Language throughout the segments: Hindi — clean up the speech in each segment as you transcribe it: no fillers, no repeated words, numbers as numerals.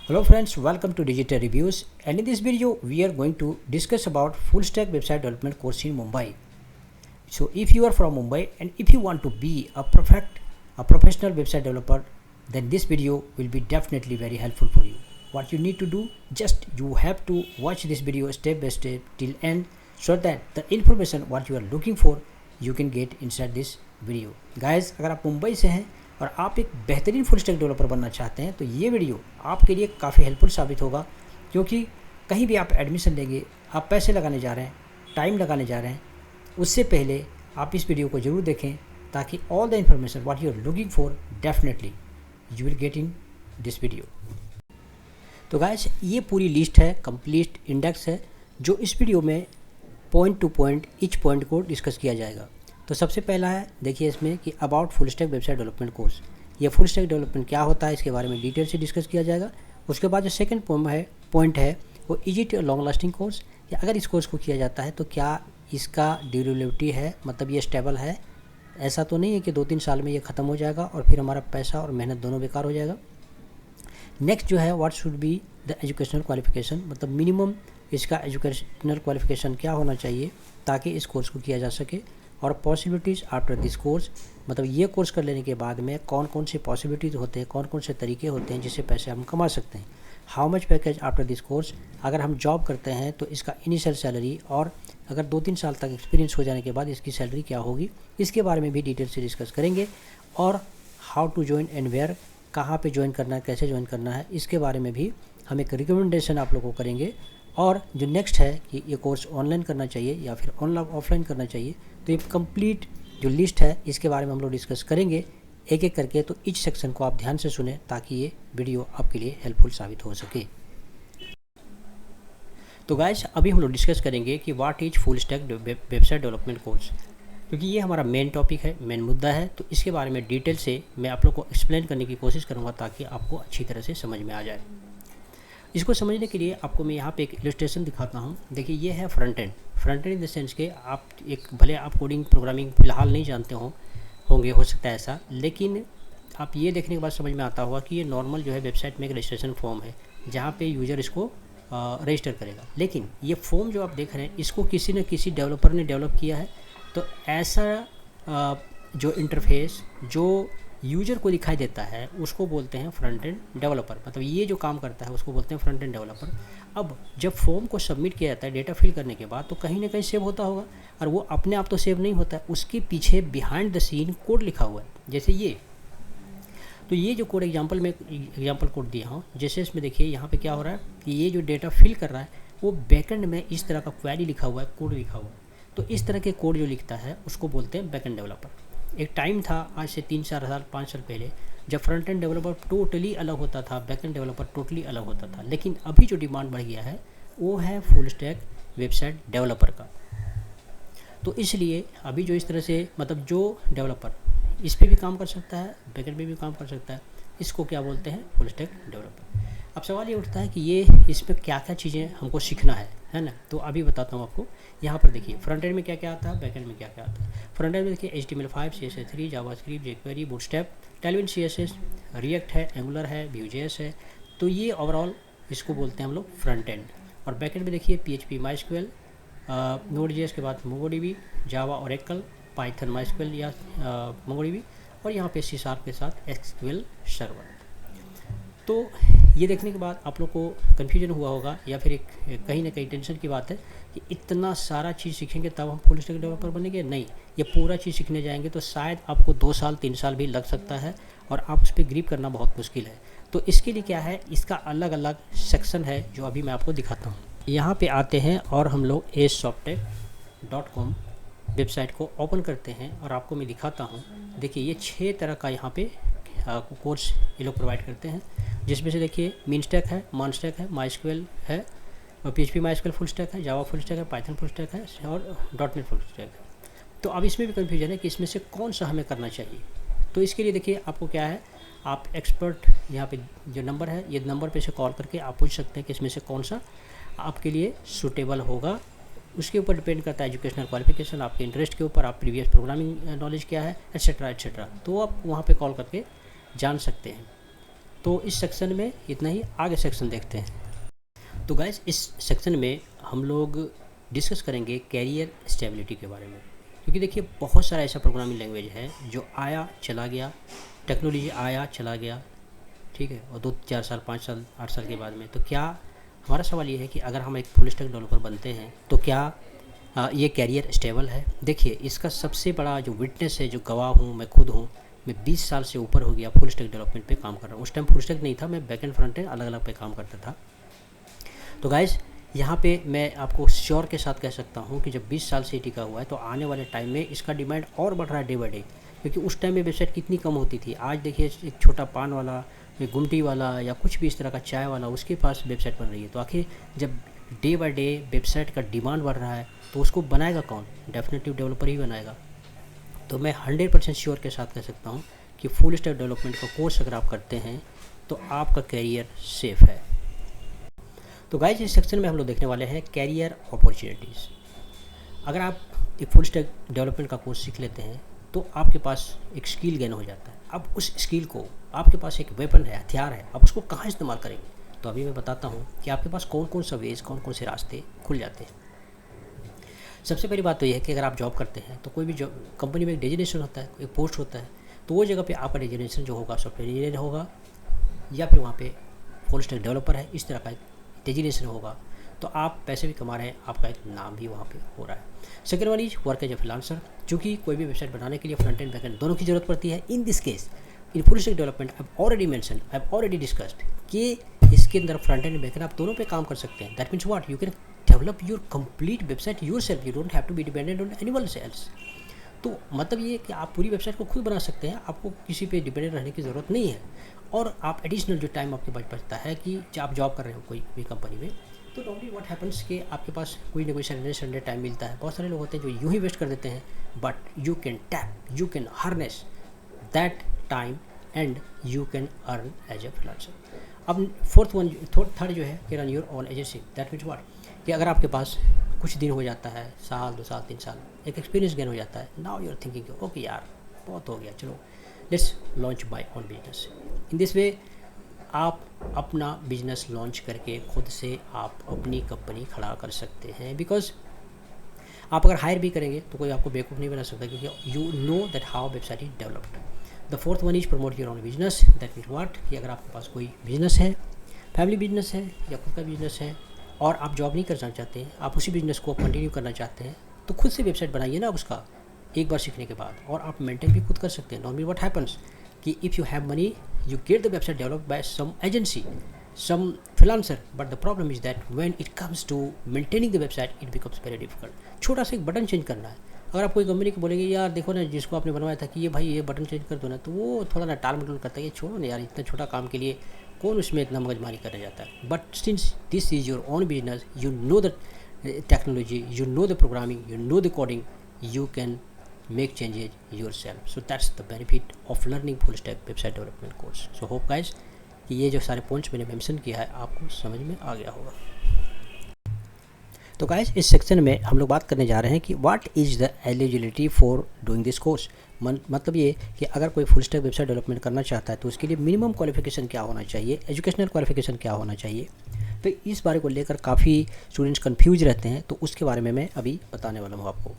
Hello friends, welcome to Digital Reviews, and in this video we are going to discuss about full stack website development course in Mumbai. So if you are from Mumbai and if you want to be a professional website developer, then this video will be definitely very helpful for you. What you need to do, just you have to watch this video step by step till end so that the information what you are looking for you can get inside this video. Guys, अगर आप मुंबई से हैं और आप एक बेहतरीन फुल स्टैक डेवलपर बनना चाहते हैं तो ये वीडियो आपके लिए काफ़ी हेल्पफुल साबित होगा, क्योंकि कहीं भी आप एडमिशन लेंगे, आप पैसे लगाने जा रहे हैं, टाइम लगाने जा रहे हैं, उससे पहले आप इस वीडियो को ज़रूर देखें ताकि all the information what you are looking for definitely you will get in this video. तो गाइस, ये पूरी लिस्ट है, कंप्लीट इंडेक्स है, जो इस वीडियो में point two point each point को डिस्कस किया जाएगा। तो सबसे पहला है, देखिए इसमें कि about full stack website development course. ये फुल स्टैक डेवलपमेंट क्या होता है इसके बारे में डिटेल से डिस्कस किया जाएगा। उसके बाद जो सेकंड पॉइंट है वो is it long lasting course, या अगर इस कोर्स को किया जाता है तो क्या इसका ड्यूरेबिलिटी है, मतलब ये स्टेबल है। ऐसा तो नहीं है कि 2-3 साल में ये ख़त्म हो जाएगा और फिर हमारा पैसा और मेहनत दोनों बेकार हो जाएगा। नेक्स्ट जो है, what should be the educational qualification, मतलब मिनिमम इसका एजुकेशनल क्वालिफिकेशन क्या होना चाहिए ताकि इस कोर्स को किया जा सके। और पॉसिबिलिटीज़ आफ्टर दिस कोर्स, मतलब ये कोर्स कर लेने के बाद में कौन कौन से पॉसिबिलिटीज़ होते हैं, कौन कौन से तरीके होते हैं जिससे पैसे हम कमा सकते हैं। How much package after this course, अगर हम जॉब करते हैं तो इसका इनिशियल सैलरी, और अगर 2-3 साल तक एक्सपीरियंस हो जाने के बाद इसकी सैलरी क्या होगी, इसके बारे में भी डिटेल से डिस्कस करेंगे। और how to join and where, कहाँ पे ज्वाइन करना है, कैसे ज्वाइन करना है, इसके बारे में भी हम एक रिकमेंडेशन आप लोगों को करेंगे। और जो नेक्स्ट है कि ये कोर्स ऑनलाइन करना चाहिए या फिर ऑफलाइन करना चाहिए, तो ये कंप्लीट जो लिस्ट है इसके बारे में हम लोग डिस्कस करेंगे एक एक करके। तो इस सेक्शन को आप ध्यान से सुने ताकि ये वीडियो आपके लिए हेल्पफुल साबित हो सके। तो गाइस, अभी हम लोग डिस्कस करेंगे कि what is full stack website development course, क्योंकि ये हमारा मेन टॉपिक है, मेन मुद्दा है। तो इसके बारे में डिटेल से मैं आप लोग को एक्सप्लेन करने की कोशिश करूँगा ताकि आपको अच्छी तरह से समझ में आ जाए। इसको समझने के लिए आपको मैं यहाँ पे एक इलस्ट्रेशन दिखाता हूँ। देखिए, ये है front and in the sense के आप एक, भले आप कोडिंग प्रोग्रामिंग फिलहाल नहीं जानते होंगे, हो सकता है ऐसा, लेकिन आप ये देखने के बाद समझ में आता होगा कि ये नॉर्मल जो है वेबसाइट में एक रजिस्ट्रेशन फॉर्म है जहाँ पे यूज़र इसको रजिस्टर करेगा। लेकिन ये फॉर्म जो आप देख रहे हैं इसको किसी न किसी डेवलपर ने डेवलप किया है। तो ऐसा जो इंटरफेस जो यूजर को दिखाई देता है उसको बोलते हैं फ्रंट एंड डेवलपर, मतलब ये जो काम करता है उसको बोलते हैं फ्रंट एंड डेवलपर। अब जब फॉर्म को सबमिट किया जाता है डेटा फिल करने के बाद, तो कहीं ना कहीं सेव होता होगा, और वो अपने आप तो सेव नहीं होता है, उसके पीछे बिहाइंड द सीन कोड लिखा हुआ है। जैसे ये, तो ये जो कोड एग्जाम्पल कोड दिया हूँ, जैसे इसमें देखिए यहाँ पे क्या हो रहा है कि ये जो डेटा फिल कर रहा है वो बैकएंड में इस तरह का क्वेरी लिखा हुआ है, कोड लिखा हुआ है। तो इस तरह के कोड जो लिखता है उसको बोलते हैं बैकएंड डेवलपर। एक टाइम था आज से 3-4 साल 5 साल पहले जब फ्रंट एंड डेवलपर टोटली अलग होता था, बैकएंड डेवलपर टोटली अलग होता था। लेकिन अभी जो डिमांड बढ़ गया है वो है फुल स्टैक वेबसाइट डेवलपर का। तो इसलिए अभी जो इस तरह से, मतलब जो डेवलपर इस पे भी काम कर सकता है, बैकएंड पे भी काम कर सकता है, इसको क्या बोलते हैं, फुल स्टैक डेवलपर। अब सवाल ये उठता है कि ये इस पर क्या क्या चीज़ें हमको सीखना है ना। तो अभी बताता हूँ आपको। यहाँ पर देखिए फ्रंट एंड में क्या क्या आता है, बैक एंड में क्या क्या आता है। फ्रंट एंड में देखिए HTML5, CSS3, JavaScript, jQuery, bootstrap, Tailwind CSS, react है, एंगुलर है, Vue.js है। तो ये ओवरऑल इसको बोलते हैं हम लोग फ्रंट एंड। और बैक एंड में देखिए PHP, MySQL, Node.js के बाद MongoDB, जावा, Oracle, Python, MySQL या MongoDB, और यहाँ पे C# के साथ SQL सर्वर। तो ये देखने के बाद आप लोग को कन्फ्यूजन हुआ होगा या फिर एक कहीं ना कहीं टेंशन की बात है कि इतना सारा चीज़ सीखेंगे तब हम फुल स्टैक डेवलपर बनेंगे। नहीं, ये पूरा चीज़ सीखने जाएंगे तो शायद आपको 2 साल 3 साल भी लग सकता है और आप उस पर ग्रिप करना बहुत मुश्किल है। तो इसके लिए क्या है, इसका अलग अलग सेक्शन है जो अभी मैं आपको दिखाता हूँ। यहाँ पे आते हैं और हम लोग asoftech.com वेबसाइट को ओपन करते हैं और आपको मैं दिखाता हूँ। देखिए, ये 6 तरह का यहाँ पे कोर्स ये लोग प्रोवाइड करते हैं, जिसमें से देखिए मीन स्टैक है, मान स्टैक है, MySQL है, PHP MySQL फुल स्टैक है, जावा फुल स्टैक है, पाइथन फुल स्टैक है और .NET फुल स्टैक है। तो अब इसमें भी कन्फ्यूजन है कि इसमें से कौन सा हमें करना चाहिए। तो इसके लिए देखिए आपको क्या है, आप एक्सपर्ट यहाँ पे जो नंबर है, ये नंबर पे से कॉल करके आप पूछ सकते हैं कि इसमें से कौन सा आपके लिए सूटेबल होगा। उसके ऊपर डिपेंड करता है एजुकेशनल क्वालिफिकेशन, आपके इंटरेस्ट के ऊपर, आप प्रीवियस प्रोग्रामिंग नॉलेज क्या है, एट्सेट्रा एट्सेट्रा। तो आप वहाँ पे कॉल करके जान सकते हैं। तो इस सेक्शन में इतना ही, आगे सेक्शन देखते हैं। तो गाइस इस सेक्शन में हम लोग डिस्कस करेंगे कैरियर स्टेबिलिटी के बारे में, क्योंकि देखिए बहुत सारा ऐसा प्रोग्रामिंग लैंग्वेज है जो आया चला गया, टेक्नोलॉजी आया चला गया, ठीक है, और 2-4 साल 5 साल 8 साल के बाद में, तो क्या हमारा सवाल ये है कि अगर हम एक फुल स्टैक डेवलपर बनते हैं तो क्या ये कैरियर स्टेबल है। देखिए इसका सबसे बड़ा जो विटनेस है, जो गवाह हूँ मैं खुद हूँ, मैं 20 साल से ऊपर हो गया फुल स्टैक डेवलपमेंट पे काम कर रहा हूँ। उस टाइम फुल स्टैक नहीं था, मैं बैक एंड फ्रंट एंड अलग अलग पे काम करता था। तो गाइस यहाँ पे मैं आपको श्योर के साथ कह सकता हूँ कि जब 20 साल से टिका हुआ है तो आने वाले टाइम में इसका डिमांड और बढ़ रहा है डे बाई डे, क्योंकि उस टाइम में वेबसाइट कितनी कम होती थी। आज देखिए एक छोटा पान वाला, एक गुमटी वाला या कुछ भी इस तरह का चाय वाला, उसके पास वेबसाइट बन रही है। तो आखिर जब डे बाई डे वेबसाइट का डिमांड बढ़ रहा है तो उसको बनाएगा कौन? डेफिनेटली डेवलपर ही बनाएगा। तो मैं 100% श्योर के साथ कह सकता हूँ कि फुल स्टैक डेवलपमेंट का कोर्स अगर आप करते हैं तो आपका कैरियर सेफ है। तो गाइस इस सेक्शन में हम लोग देखने वाले हैं कैरियर अपॉर्चुनिटीज़। अगर आप एक फुल स्टैक डेवलपमेंट का कोर्स सीख लेते हैं तो आपके पास एक स्किल गेन हो जाता है। अब उस स्किल को, आपके पास एक वेपन है, हथियार है, आप उसको कहाँ इस्तेमाल करेंगे? तो अभी मैं बताता हूँ कि आपके पास कौन कौन सा वेज, कौन कौन से रास्ते खुल जाते हैं। सबसे पहली बात तो ये है कि अगर आप जॉब करते हैं तो कोई भी जॉब कंपनी में एक डेजिग्नेशन होता है, एक पोस्ट होता है, तो वो जगह पे आपका डेजिग्नेशन जो होगा सॉफ्टवेयर इंजीनियर होगा, या फिर वहाँ पे फुल स्टैक डेवलपर है, इस तरह का डेजिग्नेशन होगा। तो आप पैसे भी कमा रहे हैं, आपका एक नाम भी वहाँ पे हो रहा है। Second one is work as a freelancer, चूँकि कोई भी वेबसाइट बनाने के लिए फ्रंट एंड बैक एंड दोनों की जरूरत पड़ती है। In this case in full stack development I have already mention, I have already discussed कि इसके अंदर फ्रंट एंड बैक एंड आप दोनों पे काम कर सकते हैं। That means what, you can develop your complete website yourself, you don't have to be dependent on anyone else. तो मतलब ये कि आप पूरी वेबसाइट को खुद बना सकते हैं, आपको किसी पे डिपेंडेंट रहने की ज़रूरत नहीं है। और आप एडिशनल जो टाइम आपके पास बचता है कि जब आप जॉब कर रहे हो कोई भी कंपनी में, तो नॉर्मली व्हाट हैपन्स कि आपके पास कोई ना कोई संडे टाइम मिलता है। बहुत सारे लोग होते हैं जो यूँ ही वेस्ट कर देते हैं, but you can tap, you can harness that time and you can earn as a freelancer. अब थर्ड जो है कि run your own agency. That means what, कि अगर आपके पास कुछ दिन हो जाता है, साल 2 साल 3 साल, एक एक्सपीरियंस गेन हो जाता है, now you are thinking okay यार बहुत हो गया, चलो let's launch my own business. In this way आप अपना बिजनेस लॉन्च करके खुद से आप अपनी कंपनी खड़ा कर सकते हैं। बिकॉज आप अगर हायर भी करेंगे तो कोई आपको बेवकूफ़ नहीं बना सकता, क्योंकि you know that how website is developed. The fourth one is promote your own business. That means what, कि अगर आपके पास कोई बिजनेस है, फैमिली बिजनेस है या खुद का बिजनेस है, और आप जॉब नहीं करना चाहते हैं, आप उसी बिजनेस को कंटिन्यू करना चाहते हैं, तो खुद से वेबसाइट बनाइए ना उसका एक बार सीखने के बाद, और आप मेंटेन भी खुद कर सकते हैं। नॉर्मली व्हाट हैपन्स कि if you have money you get the website developed by some agency, some freelancer, but the problem is that when it comes to maintaining the website it becomes very difficult। छोटा सा एक बटन चेंज करना है, अगर आप कोई कंपनी को बोलेंगे यार देखो ना जिसको आपने बनवाया था कि ये भाई ये बटन चेंज कर दो ना, तो वो थोड़ा ना टाल मटोल करता है, ये छोड़ो ना यार, इतना छोटा काम के लिए कौन उसमें इतना मगजमारी करने जाता है। But since this is your own business, you know the technology, you know the programming, you know the coding, you can make changes yourself. So that's the benefit of learning full stack website development course. So hope guys कि ये जो सारे पॉइंट्स मैंने मेंशन किया है आपको समझ में आ गया होगा। तो गाइस इस सेक्शन में हम लोग बात करने जा रहे हैं कि what is the eligibility for doing this course. मतलब ये कि अगर कोई फुल स्टैक वेबसाइट डेवलपमेंट करना चाहता है तो उसके लिए मिनिमम क्वालिफिकेशन क्या होना चाहिए, एजुकेशनल क्वालिफिकेशन क्या होना चाहिए। तो इस बारे को लेकर काफ़ी स्टूडेंट्स कन्फ्यूज रहते हैं, तो उसके बारे में मैं अभी बताने वाला हूँ आपको।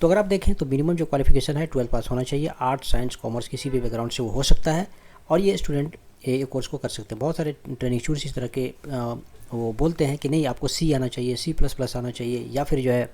तो अगर आप देखें तो मिनिमम जो क्वालिफिकेशन है 12 पास होना चाहिए। आर्ट्स साइंस कॉमर्स किसी भी बैकग्राउंड से वो हो सकता है, और ये स्टूडेंट ये कोर्स को कर सकते हैं। बहुत सारे ट्रेनिंग स्टूडेंट्स इस तरह के वो बोलते हैं कि नहीं आपको सी आना चाहिए, C++ आना चाहिए, या फिर जो है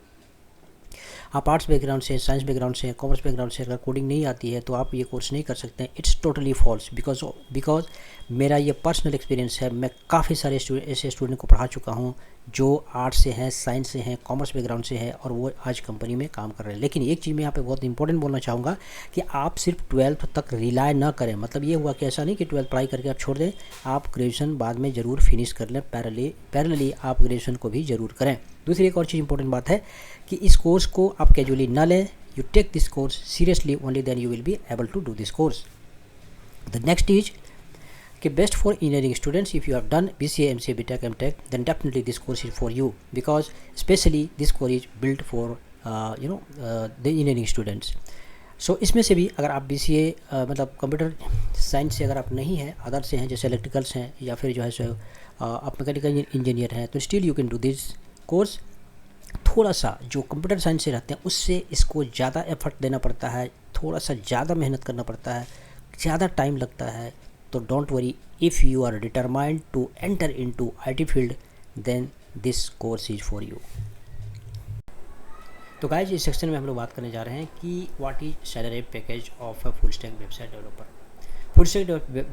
आप आर्ट्स बैकग्राउंड से, साइंस बैकग्राउंड से, कॉमर्स बैकग्राउंड से अगर कोडिंग नहीं आती है तो आप ये कोर्स नहीं कर सकते हैं। It's totally false. बिकॉज मेरा ये पर्सनल एक्सपीरियंस है, मैं काफ़ी सारे ऐसे स्टूडेंट को पढ़ा चुका हूँ जो आर्ट्स से हैं, साइंस से हैं, कॉमर्स बैकग्राउंड से हैं, और वो आज कंपनी में काम कर रहे हैं। लेकिन एक चीज़ मैं यहाँ पे बहुत इंपॉर्टेंट बोलना चाहूँगा कि आप सिर्फ 12th तक रिलाय ना करें। मतलब ये हुआ कि ऐसा नहीं कि 12th पढ़ाई करके आप छोड़ दें, आप ग्रेजुएशन बाद में ज़रूर फिनिश कर लें, पैरेलली आप ग्रेजुएशन को भी ज़रूर करें। दूसरी एक और चीज़ इंपॉर्टेंट बात है कि इस कोर्स को आप कैजुअली ना लें, you take this course seriously, only then you will be able to do this course. The next is कि best for engineering students, if you have done BCA, MCA, BTech, MTech, then definitely this course is for you, because especially this course is built for the engineering students. सो इसमें से भी अगर आप BCA मतलब कंप्यूटर साइंस से अगर आप नहीं हैं, अदर से हैं जैसे इलेक्ट्रिकल्स हैं या फिर जो है सो आप मैकेनिकल इंजीनियर हैं, तो still you can do this course. थोड़ा सा जो कंप्यूटर साइंस से रहते हैं उससे इसको ज़्यादा एफर्ट देना पड़ता है, थोड़ा सा ज़्यादा मेहनत करना पड़ता है, ज़्यादा टाइम लगता है। तो don't worry, if you are determined to enter into IT field then this course is for you. तो गाइज इस सेक्शन में हम लोग बात करने जा रहे हैं कि what is salary package of a full stack website developer. Full stack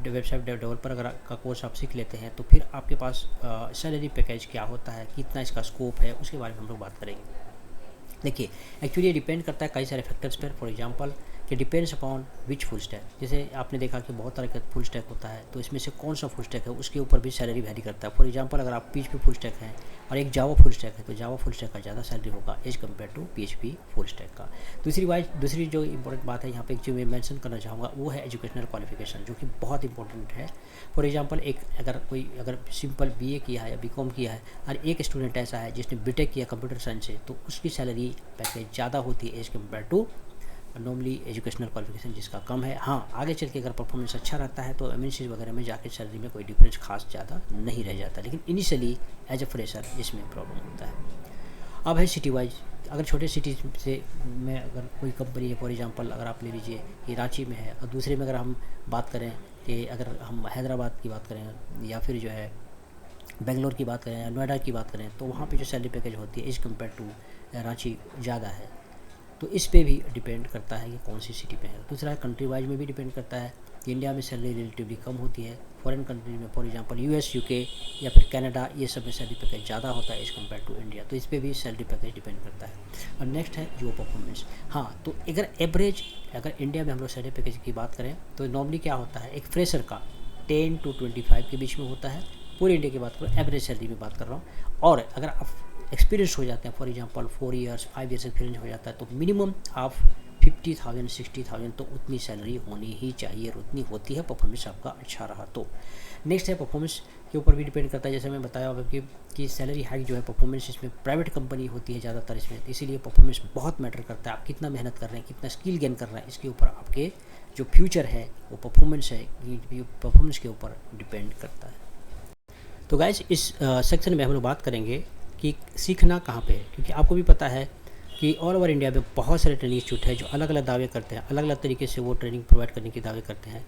website developer अगर का कोर्स आप सीख लेते हैं तो फिर आपके पास सैलरी पैकेज क्या होता है, कितना इसका स्कोप है, उसके बारे में हम लोग बात करेंगे। देखिए, एक्चुअली ये डिपेंड करता है कई सारे फैक्टर्स पर। फॉर एग्जांपल कि depends upon which full stack. जैसे आपने देखा कि बहुत तरह का फुल स्टैक होता है, तो इसमें से कौन सा फुल स्टैक है उसके ऊपर भी सैलरी वैरी करता है। फॉर एग्जांपल अगर आप PHP फुल स्टैक हैं और एक जावा फुल स्टैक है, तो जावा फुल स्टैक का ज़्यादा सैलरी होगा as compared to PHP full stack का। दूसरी जो इंपॉर्टेंट बात है यहाँ पे जो मैं मेंशन करना चाहूँगा वो है एजुकेशनल क्वालिफिकेशन, जो कि बहुत इंपॉर्टेंट है। फॉर एग्जांपल अगर सिंपल BA किया है या BCom किया है और एक स्टूडेंट ऐसा है जिसने BTech किया कंप्यूटर साइंस से, तो उसकी सैलरी पैकेज ज़्यादा होती है as compared to normally educational qualification जिसका कम है। हाँ, आगे चल के अगर परफॉर्मेंस अच्छा रहता है तो MNCs वगैरह में जाके सैलरी में कोई डिफरेंस खास ज़्यादा नहीं रह जाता, लेकिन इनिशियली एज अ फ्रेशर इसमें प्रॉब्लम होता है। अब है सिटी वाइज। अगर छोटे सिटी से में अगर कोई कंपनी है, फॉर एग्जांपल अगर आप ले लीजिए कि रांची में है, और दूसरे में अगर हम बात करें कि अगर हम हैदराबाद की बात करें या फिर जो है बेंगलोर की बात करें या नोएडा की बात करें, तो वहाँ पे जो सैलरी पैकेज होती है एज़ कम्पेयर टू रांची ज़्यादा है। तो इस पे भी डिपेंड करता है कि कौन सी सिटी पे है। दूसरा कंट्री वाइज में भी डिपेंड करता है कि इंडिया में सैलरी रिलेटिवली कम होती है, फॉरेन कंट्री में फॉर एग्जांपल US UK या फिर कनाडा, ये सब में सैलरी पैकेज ज़्यादा होता है एज़ कम्पेयर टू इंडिया। तो इस पर भी सैलरी पैकेज डिपेंड करता है। और नेक्स्ट है जो परफॉर्मेंस। हाँ, तो अगर इंडिया में हम लोग सैलरी पैकेज की बात करें तो नॉर्मली क्या होता है, एक फ्रेशर का 10 to 25 के बीच में होता है। पूरे इंडिया की बात करूँ, एवरेज सैलरी में बात कर रहा हूँ। और अगर आप एक्सपीरियंस हो जाते हैं, for example 4 years 5 years experience हो जाता है, तो मिनिमम आप 50,000 60,000 तो उतनी सैलरी होनी ही चाहिए, और उतनी होती है परफॉर्मेंस आपका अच्छा रहा तो। नेक्स्ट है परफॉर्मेंस के ऊपर भी डिपेंड करता है। जैसे मैं बताया होगा कि सैलरी हाइक जो है परफॉर्मेंस, इसमें प्राइवेट कंपनी होती है ज़्यादातर इसमें, तो इसीलिए परफॉर्मेंस बहुत मैटर करता है। आप कितना मेहनत कर रहे हैं, कितना स्किल गेन कर रहे हैं, इसके ऊपर आपके जो फ्यूचर है वो परफॉर्मेंस है, ये परफॉर्मेंस के ऊपर डिपेंड करता है। तो गाइस इस सेक्शन में हम लोग बात करेंगे कि सीखना कहाँ पे है, क्योंकि आपको भी पता है कि ऑल ओवर इंडिया में बहुत सारे ट्रेनिंग इंस्टीट्यूट है जो अलग अलग दावे करते हैं, अलग अलग तरीके से वो ट्रेनिंग प्रोवाइड करने के दावे करते हैं।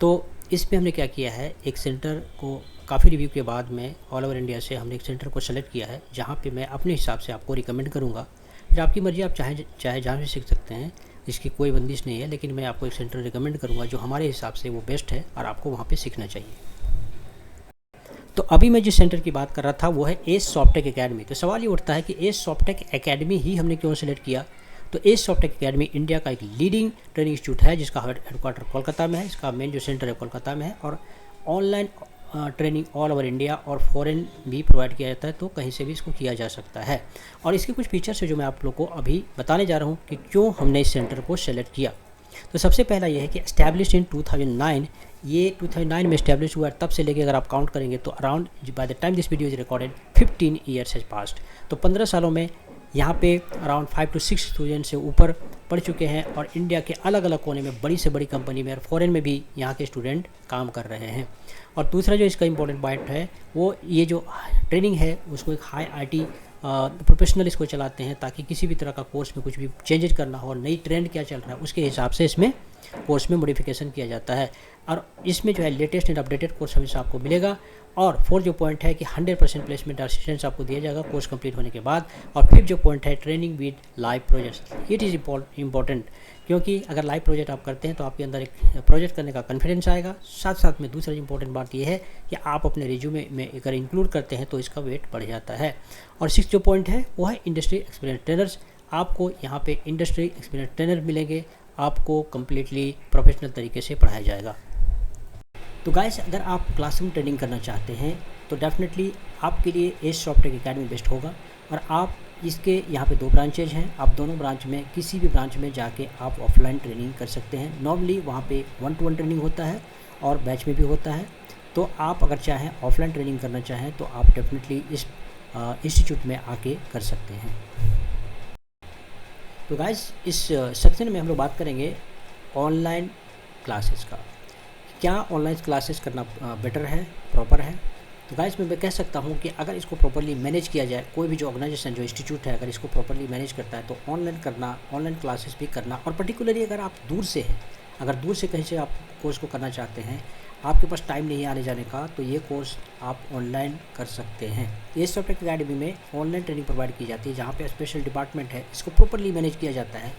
तो इसमें हमने क्या किया है, एक सेंटर को काफ़ी रिव्यू के बाद में ऑल ओवर इंडिया से हमने एक सेंटर को सेलेक्ट किया है, जहाँ पे मैं अपने हिसाब से आपको रिकमेंड करूँगा। फिर आपकी मर्ज़ी, आप चाहे जहाँ से सीख सकते हैं, इसकी कोई बंदिश नहीं है, लेकिन मैं आपको एक सेंटर रिकमेंड करूँगा जो हमारे हिसाब से वो बेस्ट है और आपको वहाँ पर सीखना चाहिए। तो अभी मैं जिस सेंटर की बात कर रहा था वो है एस सॉफ्टटेक एकेडमी। तो सवाल ये उठता है कि एस सॉफ्टटेक एकेडमी ही हमने क्यों सेलेक्ट किया। तो एस सॉफ्टटेक एकेडमी इंडिया का एक लीडिंग ट्रेनिंग इंस्टीट्यूट है जिसका हेडक्वार्टर कोलकाता में है, इसका मेन जो सेंटर है कोलकाता में है, और online training all over India और फॉरेन भी प्रोवाइड किया जाता है, तो कहीं से भी इसको किया जा सकता है। और इसके कुछ फीचर्स है जो मैं आप लोग को अभी बताने जा रहा हूँ कि क्यों हमने इस सेंटर को सेलेक्ट किया। तो सबसे पहला ये है कि एस्टैब्लिश्ड इन 2009, ये 2009 में एस्टैब्लिश हुआ है। तब से लेके अगर आप काउंट करेंगे तो around by the time this video is recorded 15 years has past. तो 15 सालों में यहाँ पे अराउंड 5 to 6 स्टूडेंट से ऊपर पढ़ चुके हैं, और इंडिया के अलग अलग कोने में बड़ी से बड़ी कंपनी में और फॉरेन में भी यहाँ के स्टूडेंट काम कर रहे हैं। और दूसरा जो इसका इंपॉर्टेंट पॉइंट है वो ये जो ट्रेनिंग है उसको एक हाई IT प्रोफेशनल इसको चलाते हैं, ताकि किसी भी तरह का कोर्स में कुछ भी चेंजेस करना हो, नई ट्रेंड क्या चल रहा है उसके हिसाब से इसमें कोर्स में मॉडिफिकेशन किया जाता है। और इसमें जो है लेटेस्ट एंड अपडेटेड कोर्स हमेशा आपको मिलेगा। और फोर्थ जो पॉइंट है कि 100% प्लेसमेंट असिस्टेंस आपको दिया जाएगा कोर्स कंप्लीट होने के बाद। और फिफ्थ जो पॉइंट है training with live projects. It is important, क्योंकि अगर लाइव प्रोजेक्ट आप करते हैं तो आपके अंदर एक प्रोजेक्ट करने का कॉन्फिडेंस आएगा। साथ साथ में दूसरा इंपॉर्टेंट बात यह है कि आप अपने रिज्यूमे में अगर इंक्लूड करते हैं तो इसका वेट बढ़ जाता है। और सिक्स जो पॉइंट है वो है इंडस्ट्री एक्सपीरियंस ट्रेनर्स। आपको यहाँ पे इंडस्ट्री एक्सपीरियंस ट्रेनर मिलेंगे, आपको कम्प्लीटली प्रोफेशनल तरीके से पढ़ाया जाएगा। तो गाइस, अगर आप क्लासरूम ट्रेनिंग करना चाहते हैं तो डेफिनेटली आपके लिए एस सॉफ्टटेक एकेडमी बेस्ट होगा। और आप इसके यहाँ पे 2 ब्रांचेज हैं, आप दोनों ब्रांच में किसी भी ब्रांच में जाके आप ऑफलाइन ट्रेनिंग कर सकते हैं। नॉर्मली वहाँ पे 1-to-1 ट्रेनिंग होता है और बैच में भी होता है। तो आप अगर चाहें ऑफलाइन ट्रेनिंग करना चाहें तो आप डेफिनेटली इस इंस्टीट्यूट में आके कर सकते हैं। तो गाइस इस सेक्शन में हम लोग बात करेंगे ऑनलाइन क्लासेस का। क्या ऑनलाइन क्लासेस करना बेटर है, प्रॉपर है? तो गाइस मैं कह सकता हूँ कि अगर इसको प्रॉपरली मैनेज किया जाए, कोई भी जो ऑर्गेनाइजेशन, जो इंस्टीट्यूट है, अगर इसको प्रॉपरली मैनेज करता है तो ऑनलाइन करना, ऑनलाइन क्लासेस भी करना, और पर्टिकुलरली अगर आप दूर से हैं, अगर दूर से कहीं से आप कोर्स को करना चाहते हैं, आपके पास टाइम नहीं है आने जाने का, तो ये कोर्स आप ऑनलाइन कर सकते हैं। ये सॉफ्टटेक अकेडमी में ऑनलाइन ट्रेनिंग प्रोवाइड की जाती है, जहाँ पे स्पेशल डिपार्टमेंट है, इसको प्रॉपरली मैनेज किया जाता है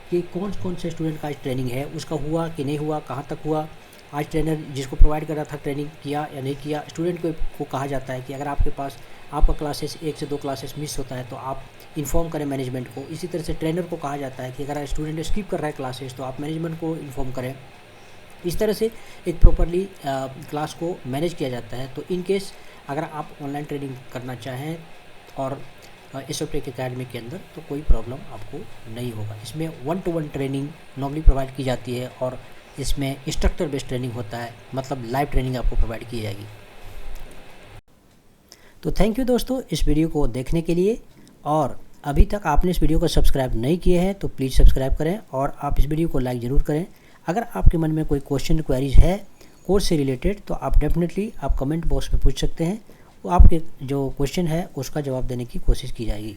कि कौन कौन से स्टूडेंट का ट्रेनिंग है, उसका हुआ कि नहीं हुआ, कहाँ तक हुआ, आज ट्रेनर जिसको प्रोवाइड कर रहा था ट्रेनिंग किया या नहीं किया। स्टूडेंट को कहा जाता है कि अगर आपके पास आपका क्लासेस 1 से 2 क्लासेस मिस होता है तो आप इन्फॉर्म करें मैनेजमेंट को। इसी तरह से ट्रेनर को कहा जाता है कि अगर स्टूडेंट स्किप कर रहा है क्लासेस तो आप मैनेजमेंट को इन्फॉर्म करें। इस तरह से एक प्रॉपरली क्लास को मैनेज किया जाता है। तो इन केस अगर आप ऑनलाइन ट्रेनिंग करना चाहें और सॉफ्टटेक अकेडमी के अंदर, तो कोई प्रॉब्लम आपको नहीं होगा। इसमें 1 to 1 ट्रेनिंग नॉर्मली प्रोवाइड की जाती है और इसमें इंस्ट्रक्टर बेस्ड ट्रेनिंग होता है, मतलब लाइव ट्रेनिंग आपको प्रोवाइड की जाएगी। तो थैंक यू दोस्तों इस वीडियो को देखने के लिए, और अभी तक आपने इस वीडियो को सब्सक्राइब नहीं किए हैं तो प्लीज़ सब्सक्राइब करें और आप इस वीडियो को लाइक ज़रूर करें। अगर आपके मन में कोई क्वेश्चन क्वेरीज है कोर्स से रिलेटेड तो आप डेफिनेटली आप कमेंट बॉक्स में पूछ सकते हैं, वो आपके जो क्वेश्चन है उसका जवाब देने की कोशिश की जाएगी।